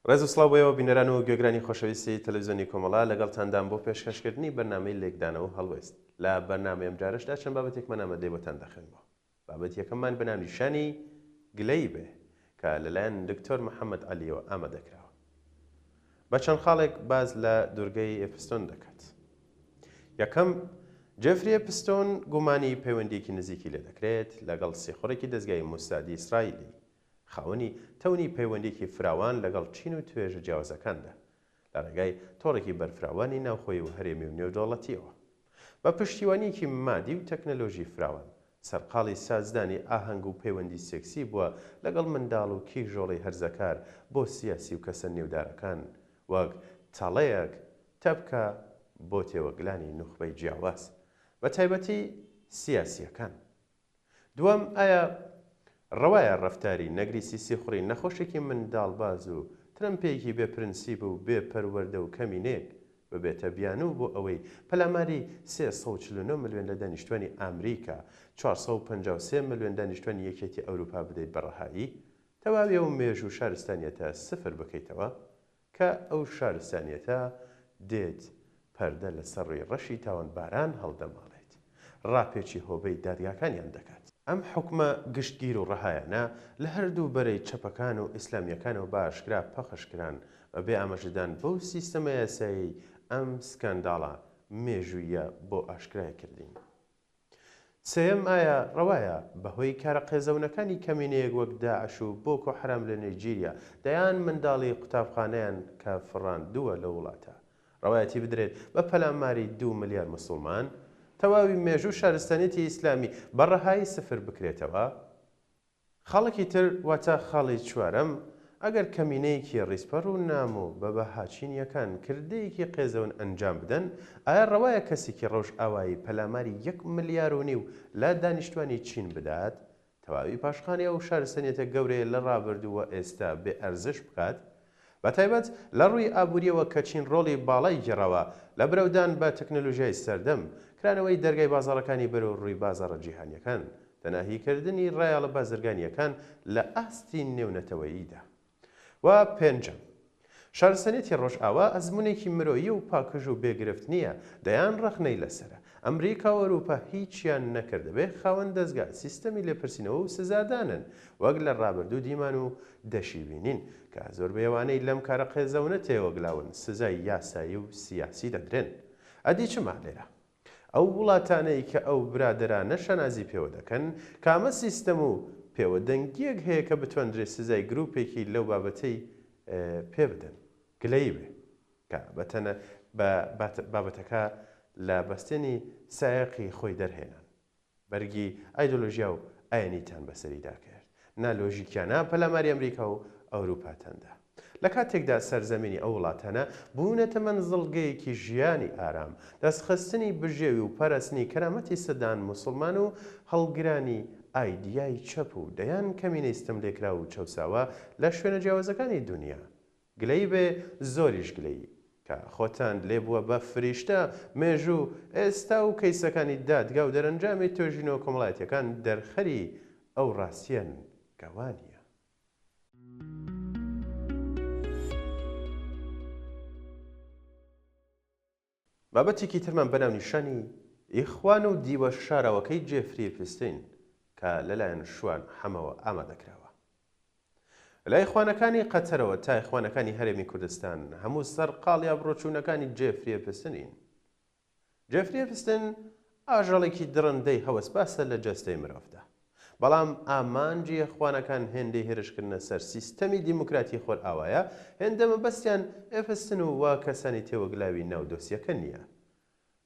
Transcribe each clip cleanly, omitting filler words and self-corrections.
ڕێز و سڵاو بۆیەوە بینەران و گوێگرانی خۆشەویستی تەلەڤیزیۆنی کۆمەڵا لەگەڵتاندان بۆ پێشکەشکردنی بەرنامەی لێکدانەوە هەڵوێست. لە بەرنامەی ئەم جارشدا چەند بابەتێکمان ئامادەی بۆتان دەخوێنمەوە. بابەت یەکەممان بەناونیشانی گلەی بێ کە لەلایەن دکتۆر محەممەد عەلیەوە ئامادەکراوە. بە چەند خاڵێک باز لە دوورگەی ئێپستۆن دەکات. یەکەم، جێفری ئێپستۆن گومانی پەیوەندیەکی نزیکی لێ دەکرێت لەگەڵ سێخۆڕێکی دەستگای موسادی ئیسرائیلی خاوەنی تەونی پەیوەندیەکی فراوان لەگەڵ چین و توێژە جیاوازەکاندا لە ڕێگای تۆڕێکی بەرفراوانی ناوخۆی و هەرێمی و نێودەوڵەتیەوە. بە پشتیوانیەکی مادی و تەکنەلۆژی فراوان سەرقاڵی سازدانی ئاهەنگ و پەیوەندی سێکسی بووە لەگەڵ منداڵ و کیژۆڵی هەرزەکار بۆ سیاسی و کەسە نێودارەکان وەک تاڵەیەک تەبکە بۆ تێوەگلانی نوخبەی جیاواز بە تایبەتی سیاسیەکان. دووەم، ئایا ڕەوایە ڕەفتاری نەگریسی سیخوڕی نەخۆشێکی منداڵباز و ترەمپێکی بێپرنسیب و بێپەروەردە و کەمینێک ببێتە بیانوو بۆ ئەوەی پەلاماری 349 ملیۆن لە دانیشتوانی ئامریکا 453 ملیۆن دانیشتوانی یەکێتی ئەوروپا بدەیت بەڕەهایی، تەواوی ئەو مێژ و شارستانیەتە سفر بکەیتەوە کە ئەو شارستانیەتە دێت پەردە لەسەر ڕێی ڕەشی تاوانباران هەڵدەماڵێت، ڕاپێکی هۆبەی دادگاکانیان دەکات. ئەم حکومە گشتگیر و ڕەهایانە لە هەردوو بەرەی چەپەکان و ئیسلامیەکانەوە باشکرا پەخشکران بەبێ ئاماژەدان بەو سیستەمە یاسایی ئەم سکانداڵە مێژوویە بۆ ئاشکرای کردین. سێەم، ئایا ڕەوایە بەهۆی کارە قێزەونەکانی کەمینەیەک وەک داعش و بۆکۆ حەرام لە نایجیریا دەیان منداڵی قوتابخانەیان کە فڕاندووە لە وڵاتە ڕەوایەتی بدرێت بە پەلاماری 2 ملیار موسڵمان تەواوی مێژوو شارستانیەتی ئیسلامی بەڕەهایی سفر بکرێتەوە؟ خاڵێکی تر واتە خاڵی چوارەم، ئەگەر کەمینەیەکی ڕیسپەڕ و نام و بە بەهاچینیەکان کردەیەکی قێزەون ئەنجام بدەن، ئایا ڕەوایە کەسێکی ڕەوش ئاوایی پەلاماری 1.5 ملیار لە دانیشتوانی چین بدات تەواوی پاشخانی ئەو شارستانیەتە گەورەیە لە ڕابردووە ئێستا بێ ئەرزش بکات؟ بەتایبەت لە ڕووی ئابووریەوە کە چین ڕۆڵی باڵای گێڕاوە لە بەرەودان بە تەکنۆلۆژیای سەردەم، کرانەوەی دەرگای بازاڕەکانی بەرەو ڕووی بازاڕە جیهانیەکان، تەناهیکردنی ڕایەڵە بازرگانیەکان لە ئاستی نێونەتەوەییدا. و پێنجەم، شارستانیەتی ڕۆژئاوا ئەزموونێکی مرۆیی و پاکژ و بێگرفت نییە، دەیان ڕەخنەی لەسرە. ئەمریکا و ئەوروپا هیچیان نەکردبێ خاوەن دەستگا سیستەمی لێپرسینەوە و سزادانن وەک لە ڕابردوو دیمان و دەشی بینین کە زۆر بەیەوانەی لەم کارە قێزەونە تێوەگلاون سزای یاسایی و سیاسی دەدرێن. ئەدی چما لێرە؟ ئەو وڵاتانەی کە ئەو برادرانە شەنازی پێوە دەکەن کامە سیستەم و پێوەدەنگیەک هەیە کە بتوانرێت سزای گروپێکی لەو بابەتەی پێ بدەن گلەی بێ کە بەتەنە بابەتەکە لە بەستێنی سایەقی خۆی دەرهێنان. بەرگی ئایدۆلۆژیا و ئاینیتان بەسەریدا کرد، نالۆژیکیانە پەلاماری ئەمریکا و ئەوروپاتەندا. لە کاتێکدا سەرزەمینی ئەو وڵاتانە بوونەتە مەنزڵگەیەکی ژیانی ئارام، دەستخستنی بژێوی و پەرستنی کەرامەتی سەدان موسڵمان و هەڵگرانی ئایدیای چەپ و دەیان کەمینەی ستەملێکرا و چەوساوە لە شوێنە جیاوازەکانی دنیا. گلەی بێ زۆریش گلەی کە خۆتان لێ بووە بە فریشتە مێژوو ئێستا و کەیسەکانی دادگا و دەرەنجامی توێژینەوە کۆمەڵایەتیەکان دەرخەری ئەو ڕاستیەن گەوانیە. بابەتێکی ترمان بەناونیشانی ئیخوان و دیوە شاراوەکەی جێفری ئێپستین کە لەلایەن شوان هەمەوە ئامادەکراوە. لای ئیخوانەکانی قەتەرەوە تا ئیخوانەکانی هەرێمی کوردستان هەموو سەرقاڵی ئابڕۆچوونەکانی جێفری ئێپستنین. جێفری ئێپستن ئاژەڵێکی درڕندەی هەوەسباسە لە جەستەی مرۆڤدا، بەڵام ئامانجی ئیخوانەکان هێندەی هێرشکردنە سەر سیستەمی دیموکراتی خۆرئاوایە هێندە مەبەستیان ئێپستن و وا کەسانی تێوەگلاوی ناو دۆسیەکە نییە.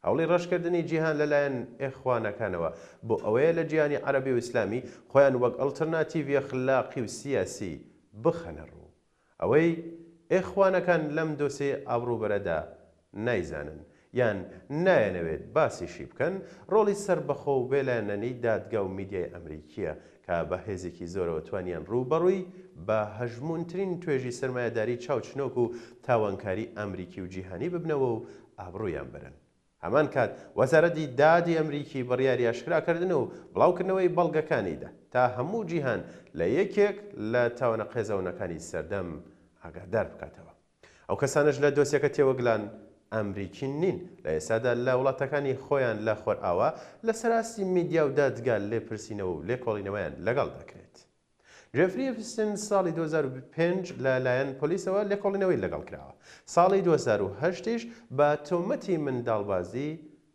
هەوڵی ڕەشکردنی جیهان لەلایەن ئیخوانەکانەوە بۆ ئەوەیە لە جیهانی عەرەبی و ئیسلامی خۆیان وەک ئەڵتەرناتیڤی ئەخلاقی و سیاسی بخەنە ڕوو. ئەوەی ئیخوانەکان لەم دۆسێ ئابڕووبەرەدا نایزانن یان نایەنەوێت باسیشی بکەن، ڕۆڵی سەربەخۆ و بێلایەنەنەی دادگا و میدیای ئەمریکیە کە بە هێزێکی زۆرەوە توانیان ڕووبەڕووی بە هەژمونترین توێژی سەرمایەداری چاوچنۆک و تاوانکاری ئەمریکی و جیهانی ببنەوە و ئابڕوویان برن. هەمان کات وەزارەتی دادی ئەمریکی بڕیاری ئاشکراکردن و بڵاوکردنەوەی بەڵگەکانیدا تا هەموو جیهان لە یەکێک لە تاوانە قێزەونەکانی سەردەم ئاگادار بکاتەوە. ئەو کەسانش لە دۆسیەکە تێوەگلان ئەمریکی نین لە ئێستادا لە وڵاتەکانی خۆیان لە خۆرئاوا لە سەراستی میدیا و دادگا لێپرسینەوە و لێکۆڵینەوەیان لەگەڵ دەکرێت. جێفری ئەپستن ساڵی 2005 لەلایەن پۆلیسەوە لێکۆڵینەوەی لەگەڵ کراوە. ساڵی 2008ش بە تۆمەتی منداڵبازی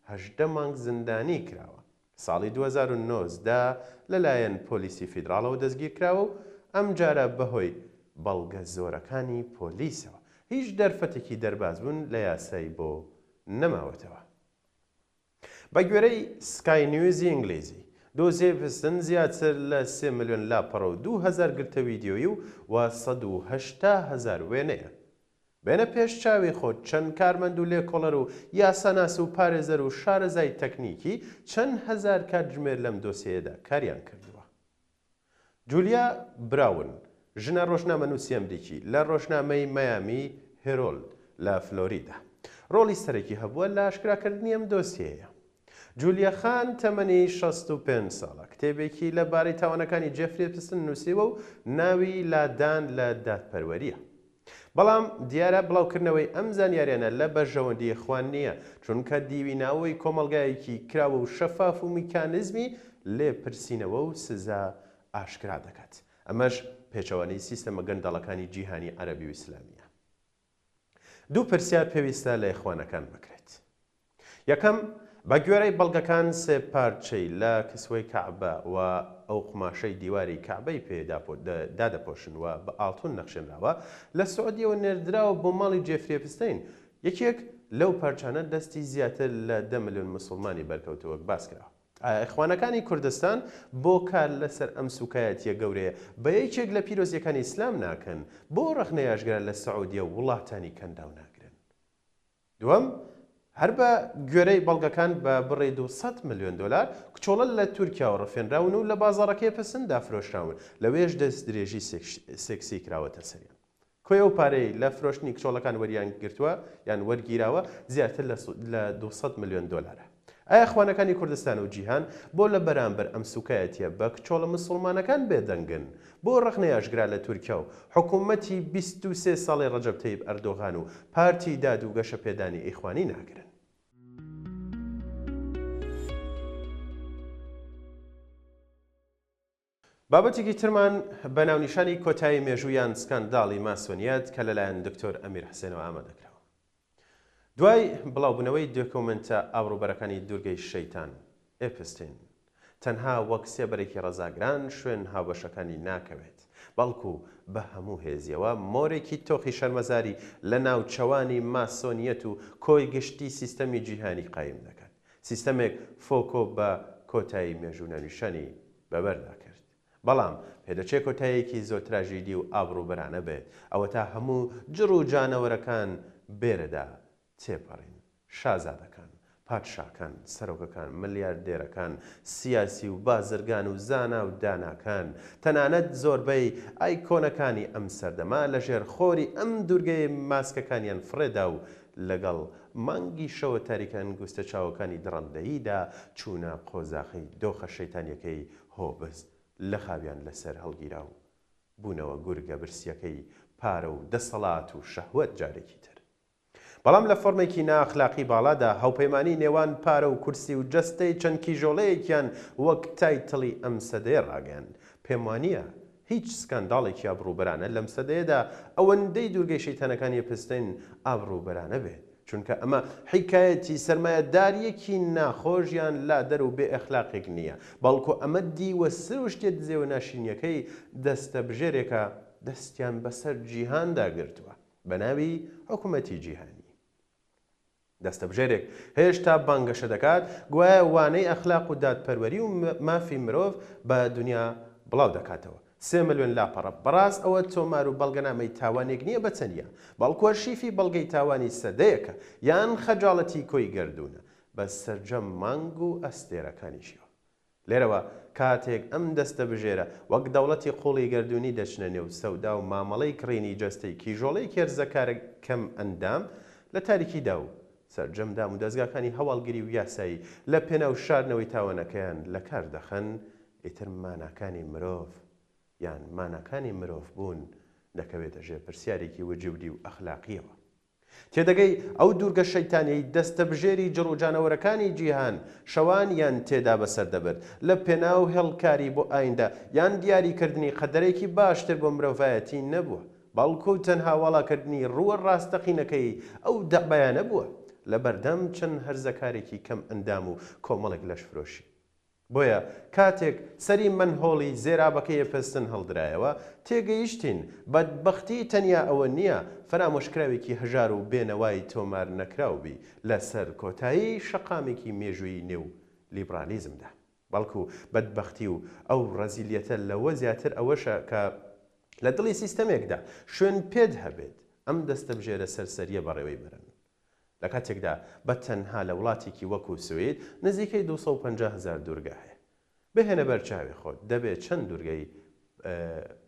18 مانگ زیندانی کراوە. ساڵی 2009 لەلایەن پۆلیسی فیدراڵەوە دەستگیر کراوە و ئەم جارە بەهۆی بەڵگە زۆرەکانی پۆلیسەوە هیچ دەرفەتێکی دەرباز بوون لە یاسای بۆ نەماوەتەوە. بە گوێرەی سکای نیوزی ئینگلیزی دۆزیە ئەپستن زیاتر لە 3 ملیۆن لاپەڕە و 2000 گرتە ویدیۆیی و 180,000 وێنەیە. بێنە پێش چاوی خۆت چەند کارمەند و لێکۆڵەر و یاساناس و پارێزەر و شارەزای تەکنیکی چەند هەزار کاتژمێر لەم دۆسیەدا کاریان کردووە. جولیا براون ژنە ڕۆژنامەنووسی ئەمریکی لە ڕۆژنامەی مایامی هێرۆلد لە فلۆریدا ڕۆڵی سەرەکی هەبووە لە ئاشکراکردنی ئەم دۆسیەیە. جولیا خان تەمەنی 65 ساڵە کتێبێکی لەبارەی تاوانەکانی جێفری ئەپستن نووسیوە و ناوی لادان لە دادپەروەریە. بەڵام دیارە بڵاوکردنەوەی ئەم زانیاریانە لە بەرژەوەندی خوان نییە چونکە دیویناوەی کۆمەڵگایەکی کراوە و شەفاف و میکانیزمی لێپرسینەوە و سزا ئاشکرا دەکات. ئەمەش پێچەوانەی سیستەمە گەندەڵەکانی جیهانی عەرەبی و ئیسلامیە. دوو پرسیار پێویستە لە ئێخوانەکان بکرێت. یەکەم بە گوێرەی بەڵگەکان سێ پارچەی لە کسوەی کەعبە و ئەو قماشەی دیواری کەعبەی پێدادەپۆشن و بە ئاڵتون نەخشێنراوە لە سعودیەوە نێردراوە بۆ ماڵی جێفری ئەپستین. یەکێک لەو پارچانە دەستی زیاتر لە 10 ملیۆن مسلمانی بەرکەوتووە باس کراوە. ئەخوانەکانی کوردستان بۆ کار لەسەر ئەم سوکایەتیە گەورەیە بە یەکێک لە پیرۆزیەکانی ئیسلام ناکەن بۆ ڕەخنە یاشگران لە سعودیە و وڵاتانی کەنداو ناگرن. دووەم هەر بە گوێرەی بەڵگەکان بە بڕێ 200 ملیۆن دلار کچۆڵە لە تورکیاوە ڕفێنراون و لە بازاڕەکەی پسندا فرۆشراون لەوێش دەست درێژی سێکسی کراوەتە سەریان. کۆی ئەو پارەی لە فرۆشتنی کچۆڵەکان وەریان گرتووە یان وەرگیراوە زیاتر لە 200 ملیۆن دلارە. ئایا ئەخوانەکانی کوردستان و جیهان بۆ لە بەرامبەر ئەم سوکایەتیە بە کچۆڵە مسلمانەکان بێدەنگن بۆ ڕەخنە یاشگرا لە تورکیا و حکوومەتی 23 ساڵی ڕەجەب تەیب ئەردۆغان و پارتی داد و گەشە پێدانی ئیخوانی ناگرن؟ بابەتێکی ترمان بە ناونیشانی کۆتایی مێژوویان سکانداڵی ماسۆنیەت کە لەلایەن دکتۆر ئەمیر حسێنەوە ئامادەکراوە. دوای بڵاوبوونەوەی دۆکۆمنتە ئاوڕوبەرەکانی دوورگەی شەیتان ئێپستین تەنها وەک سێبەرێکی ڕەزاگران شوێن هاوبەشەکانی ناکەوێت بەڵکو بە هەموو هێزیەوە مۆرێکی تۆخی شەرمەزاری لە ناوچەوانی ماسۆنیەت و کۆی گشتی سیستەمی جیهانی قایم دەکات. سیستەمێک فۆکۆ بە کۆتایی مێژوو ناونیشانی بەبەردا کرد. بەڵام پێدەچێت کۆتاییەکی زۆر تراژیدی و ئابڕووبەرانە بێت ئەوە تا هەموو جڕ و جانەوەرەکان بێرەدا تێپەڕین. شازادەکان، پادشاکان، سەرۆکەکان، ملیاردێرەکان، سیاسی و بازرگان و زانا و داناکان، تەنانەت زۆربەی ئایکۆنەکانی ئەم سەردەما لەژێر خۆری ئەم دوورگەی ماسکەکانیان فڕێدا و لەگەڵ مانگی شەوە تاریکان گوستە چاوەکانی دڕندەییدا چوونە قۆزاقی دۆخە شەیتانیەکەی هۆبست لە خاویان لەسەر هەڵگیرا و بوونەوە گورگە برسیەکەی پارە و دەسەڵات و شەهوەت جارێکی تر. بەڵام لە فۆرمێکی ناخلاقی باڵادا هاوپەیمانی نێوان پارە و کورسی و جەستەی چەند کیژۆڵەیەکیان وەک تایتڵی ئەم سەدەیە ڕاگەیاند. پێم وانییە هیچ سکانداڵێکی ئابڕووبەرانە لەم سەدەیەدا ئەوەندەی دوورگەی شەیتانەکانی ئێپستین ئابڕووبەرانە بێت چونکە ئەمە حیکایەتی سەرمایەداریەکی ناخۆشیان لادەر و بێ ئەخلاقێک نییە بەڵکو ئەمە دیوە سروشتێت دزێوە ناشینیەکەی دەستە بژێرێکە دەستیان بەسەر جیهاندا گرتووە بە ناوی حکوومەتی جیهانی. دەستە بژێرێک هێشتا بانگەشە دەکات گوایە وانەی ئەخلاق و دادپەروەری و مافی مرۆڤ بە دنیا بڵاو دەکاتەوە. 3 ملیۆن لاپەڕە بەڕاست ئەوە تۆمار و بەڵگەنامەی تاوانێک نییە بە چەندە بەڵکوە شیفی بەڵگەی تاوانی سەدەیەکە یان خەجاڵەتی کۆی گردوونە بە سەرجەم مانگ و ئەستێرەکانیشیەوە. لێرەوە کاتێک ئەم دەستە بژێرە وەک دەوڵەتی قوڵی گردوونی دەچنە نێو سەودا و مامەڵەی کڕینی جەستەی کیژۆڵەی کێرزەکارە کەم ئەندام لە تاریکیدا و سەرجەمدام و دەستگاکانی هەواڵگیری و یاسایی لە پێناو شاردنەوەی تاوانەکەیان لە کار دەخەن ئیتر ماناکانی مرۆڤ یان مانەکانی مرۆڤ بوون دەکەوێتە ژێر پرسیارێکی وجودی و ئەخلاقیەوە. تێدەگەی ئەو دوورگە شەیتانیەی دەستە بژێری جڕوجانەوەرەکانی جیهان شەوانیان تێدا بەسەر دەبرد لە پێناو هێڵکاری بۆ ئایندا یان دیاریکردنی قەدەرێکی باشتر بۆ مرۆڤایەتی نەبووە، بەڵکو تەنها وەڵاکردنی ڕووە ڕاستەقینەکەی ئەو دەعبەیانە بووە لە بەردەم چەند هەرزەکارێکی کەم ئەندام و کۆمەڵێک لەشفرۆشی. بۆیە کاتێک سەری منهۆڵی زێرابەکەی پستن هەڵدرایەوە تێگەیشتین بەدبەختی تەنیا ئەوە نییە فرامۆشکراوێکی هەژار و بێنەوای تۆمار نەکراوبی لەسەر کۆتایی شەقامێکی مێژووی نێو لیبرالیزمدا، بەڵکو بەدبەختی و ئەو ڕەزیلیەتە لەوە زیاتر ئەوەشە کە لە دڵی سیستەمێکدا شوێن پێت هەبێت ئەم دەستە بژێرە سەرسەریە بەڕێوەی برن. لە کاتێکدا بە تەنها لە وڵاتێکی وەکو سوید نزیکەی 250,000 دوورگە هەیە. بهێنە بەرچاوی خۆت دەبێت چەند دوورگەی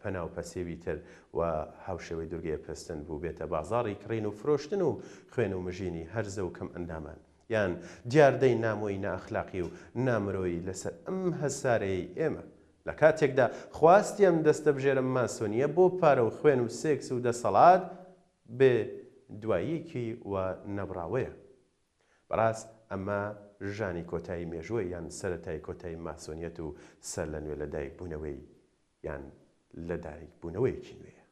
پەناوپەسێوی تر و هاوشێوەی دوورگەیە پستن بوو بێتە بازاڕی کڕین و فرۆشتن و خوێن و مژینی هەرزە و کەم ئەندامان یان دیاردەی نامۆی نائەخلاقی و نامرۆیی لەسەر ئەم هەسارەی ئێمە. لە کاتێکدا خواستی ئەم دەستە بژێرە ماسۆنیە بۆ پارە و خوێن و سێکس و دەسەڵات بێ دواییکی و نەبراوەیە. بەڕاست ئەمە ژانی کۆتایی مێژووە یان سەرەتای کۆتایی ماسۆنیەت و سەر لە نوێ لەدایک بوونەوەی یان لەدایک بوونەوەیەکی نوێیە.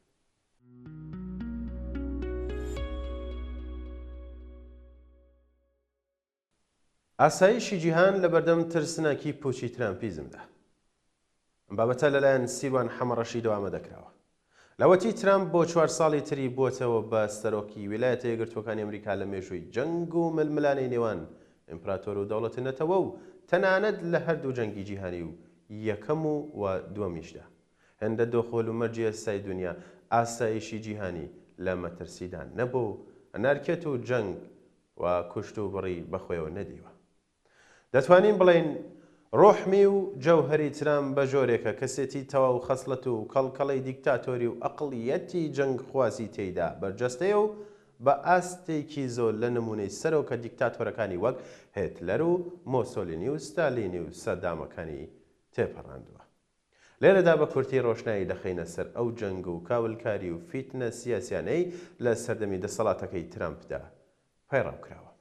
ئاسایشی جیهان لە بەردەم ترسناکی پوچی ترامپیزمدا. ئەم بابەتە لەلایەن سیروان حەمەڕەشی دەوامە دەکراوە. لەوەتی ترامپ بۆ 4 ساڵی تری بۆتەوە بە سەرۆکی ویلایەتە یەکگرتووەکانی ئەمریکا لە مێژووی جەنگ و ململانەی نێوان ئیمپراتۆر و دەوڵەتێنەتەوە و تەنانەت لە هەردوو جەنگی جیهانی و یەکەم و دووەمیشدا. هەندە دۆخۆل و مەرجی ئەسای دنیا ئاسایشی جیهانی لە مەترسیدان نەبوو ئەنارکێت و جەنگ و کوشت و بڕی بەخۆیەوە نەدیوە. دەتوانین بڵێن ڕۆحمی و جەوهەری ترامپ بە جۆرێکە کەسێتی تەواو خەسڵەت و کەڵکەڵەی دیکتاتۆری و ئەقڵیەتی جەنگ خوازی تێیدا بەرجەستەیە و بە ئاستێکی زۆر لە نمونەی سەرۆکە دیکتاتۆرەکانی وەک هێتلەر و مۆسۆلینی و ستالینی و سەدامەکانی تێپەڕاندووە. لێرەدا بە کورتی ڕۆشنایی دەخینە سەر ئەو جەنگ و کاولکاری و فیتنە سیاسیانەی لە سەردەمی دەسەڵاتەکەی ترامپدا پەیڕاوکراوە.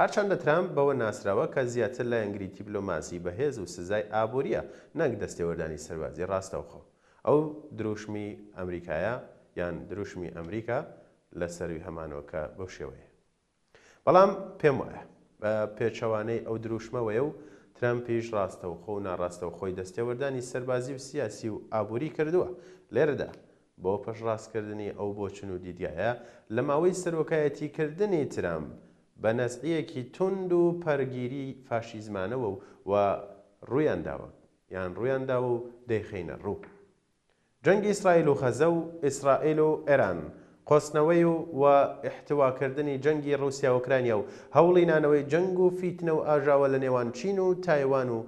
هەرچەندە ترامپ بەوە ناسراوە کە زیاتر لە ئەنگری دیپلۆماسی بەهێز و سزای ئابوووریە نەک دەستێوەردانی سەربازی ڕاستەوخۆ. ئەو دروشمی ئەمریکایە یان دروشمی ئەمریکا لە سەروی هەمانەوەکە بەو شێوەیە. بەڵام پێم وایە بە پێچەوانەی ئەو دروشمەوەیە و ترامپیش ڕاستەوخۆ و ناڕاستەوخۆی دەستێوەردانی سەربازی و سیاسی و ئابووری کردووە. لێرەدا بۆ پەشڕاستکردنی ئەو بۆچن و دیدگایە لە ماوەی سەرۆکایەتیکردنی ترامپ بە نەزعیەکی تند و پەرگیری فاشیزمانەوە و ڕوویانداوە یان ڕوویانداوە و دەیخینە ڕوو. جەنگی ئیسرائیل و خەزە و ئیسرائیل و ئێران، قۆسنەوەی و ئیحتیواکردنی جەنگی ڕووسیا و ئوکرانیا و هەوڵی نانەوەی جەنگ و فیتنە و ئاژاوە لە نێوان چین و تایوان و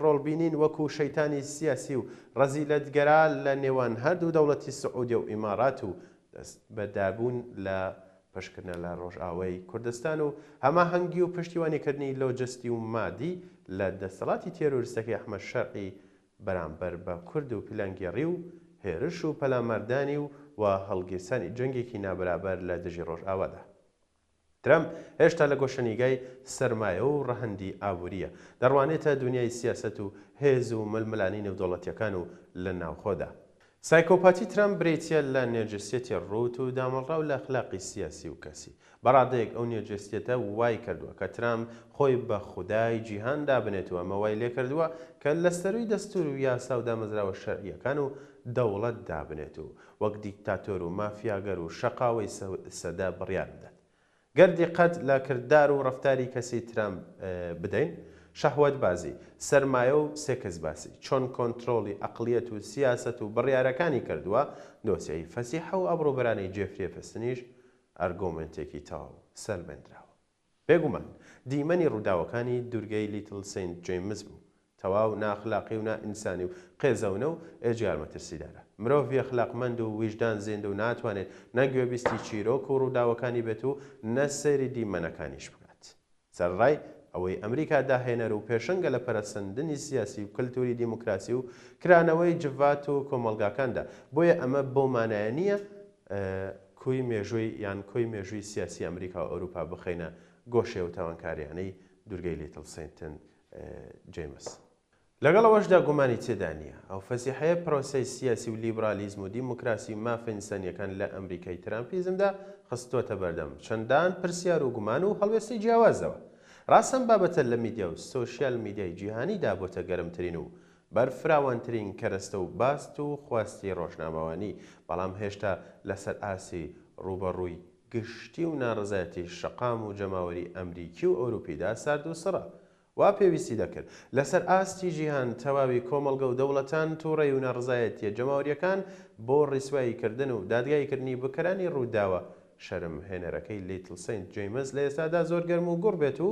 ڕۆڵبینین وەکو شەیتانی سیاسی و ڕەزیلەتگەرا لە نێوان هەردوو دەوڵەتی سعودی و ئیمارات و دەست بەدابوون لە پشکنە لە ڕۆژئاوای کوردستان و هەماهەنگی و پشتیوانیکردنی لۆجستی و مادی لە دەسەڵاتی تێرۆریستەکەی ئەحمەد شەرعی بەرامبەر بە کورد و پیلانگێڕی و هێرش و پەلامەردانی و هەڵگیرسانی جەنگێکی نابرابەر لە دژی ڕۆژئاوادا. ترامپ هێشتا لە گۆشەنیگای سەرمایە و ڕەهەندی ئابووریە، دەڕوانێتە دنیای سیاسەت و هێز و ململانی نێودەوڵەتیەکان و لە ناوخۆدا. سایکۆپاتی ترامپ برێتیە لە نێرجستێتی ڕوت و دامەڕاو لە ئەخلاقی سیاسی و کەسی. بەڕادەیەک ئەو نێرجستێتە وای کردووە کە ترامپ خۆی بە خودای جیهان دابنێتەوە ئەمە وای لێ کردووە کە لە سەروی دەستور و یاسا و دامەزراوە شەرعیەکان و دەوڵەت دابنێت و وەک دیکتاتۆر و مافیاگەر و شەقاوەی سەدا بڕیار بدات. گەردی قەت لە کردار و ڕەفتاری کەسی ترامپ بدەین، شەهوەت بازی، سەرمایە و سێکس باسی، چۆن کۆنتترۆلی ئەقلیەت و سیاست و بڕیارەکانی کردووە، دۆسیایی فەسیحە و ئەبڕوبەرانەی جێفرێ پستنیش ئەرگۆمنتێکی تەواو سەربەندراوە. بێگومان دیمەنی ڕووداوەکانی دوورگەی لیتل سینت جێمز بوو، تەواو ناخلاقی و نائینسانی و قێزەونە و ئێجارمەترسیدارە. مرۆڤ ئەخلاقمەند و ویژدان زێندە و ناتوانێت نەگوێبیستی چیرۆک و ڕووداوەکانی بێت و نەسەری دیمەنەکانیش بکات. سەرڕای ئەوەی ئەمریکا داهێنەر و پێشەنگە لە پەرەسەندنی سیاسی و کەلتوری دیموکراسی و کرانەوەی جڤات و کۆمەڵگاکاندا. بۆیە ئەمە بەو مانایە نییە کۆی مێژووی یان کۆی مێژووی سیاسی ئەمریکا و ئەوروپا بخەینە گۆشێ و تاوانکاریانەی دوورگەی لیتل سینتن جەیمس. لەگەڵ ئەوەشدا گومانی تێدا نییە ئەو فەسیحەیە پرۆسەی سیاسی و لیبرالیزم و دیموکراسی مافێنسەنیەکان لە ئەمریکای ترامپیزمدا خستووەتە بەردەم چەندان پرسیار و گومان و هەڵوێستی جیاوازەوە. ڕاستەم بابەتە لە میدیا و سۆشیال میدیای جیهانیدا بۆتە گەرمترین و بەرفراوانترین کەرەستە و باست و خواستی ڕۆژنامەوانی، بەڵام هێشتا لەسەر ئاسی ڕوبەڕووی گشتی و ناڕزایەتی شەقام و جەماوەری ئەمریکی و ئەوروپیدا سارد و سڕە. وا پێویستی دەکرد لەسەر ئاستی جیهان تەواوی کۆمەڵگە و دەوڵەتان تووڕێی و ناڕزایەتیە جەماوەریەکان بۆ ڕیسواییکردن و دادگایکردنی بکەرانی ڕووداوە شەرم هێنەرەکەی لیتل سینت جەیمس لە ئێستادا زۆر گەرم و گوڕ بێت و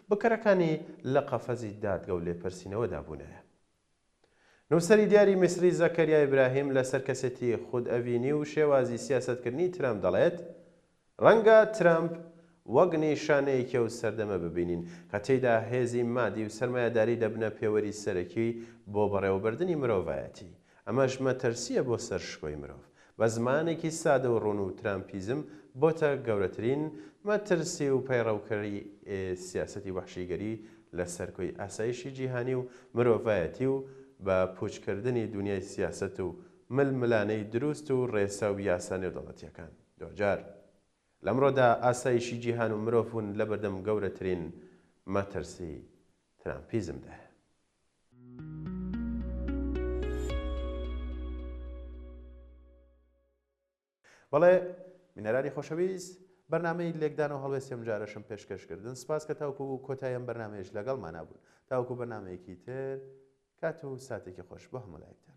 بکەرەکانی لە قەفەزی دادگە و لێپرسینەوەدا بوونەیە. نووسەری دیاری میسری زەکەریا ئیبراهیم لەسەر کەسێتی خودئەڤینی و شێوازی سیاسەتکردنی ترامپ دەڵێت ڕەنگە ترامپ وەک نیشانەیەکی و سەردەمە ببینین کە تێیدا هێزی مادی و سەرمایهداری دەبنە پێوەری سەرەکی بۆ بەڕێوەبردننی مرۆڤایەتی. ئەمەش مەترسیە بۆ سەر شکۆی مرۆڤ. بە زمانێکی سادە و ڕوون و ترامپیزم بۆتە گەورەترین مەترسی و پەیڕەوکەری سیاسەتی وەحشیگەری لە سەرکۆی ئاسایشی جیهانی و مرۆڤایەتی و بە پوچکردنی دنیای سیاسەت و ململانەی دروست و ڕێسا و یاسا نێودەوڵەتیەکان. دوجار لەمڕۆدا ئاسایشی جیهان و مرۆڤون لە بەردەم گەورەترین مەترسی ترامپیزمدا. بەڵێ بینەرانی خۆشەویست، بەرنامەی لێکدان و هەڵوێستیم جارەشم پێشکەشکردن. سپاس کە تاوکو و کۆتاییم بەرنامەیەش لەگەڵمانە بوون. تاوکو بەرنامەیەکی تر کات و ساتێکی خۆش بۆ هەموو لایەکتان.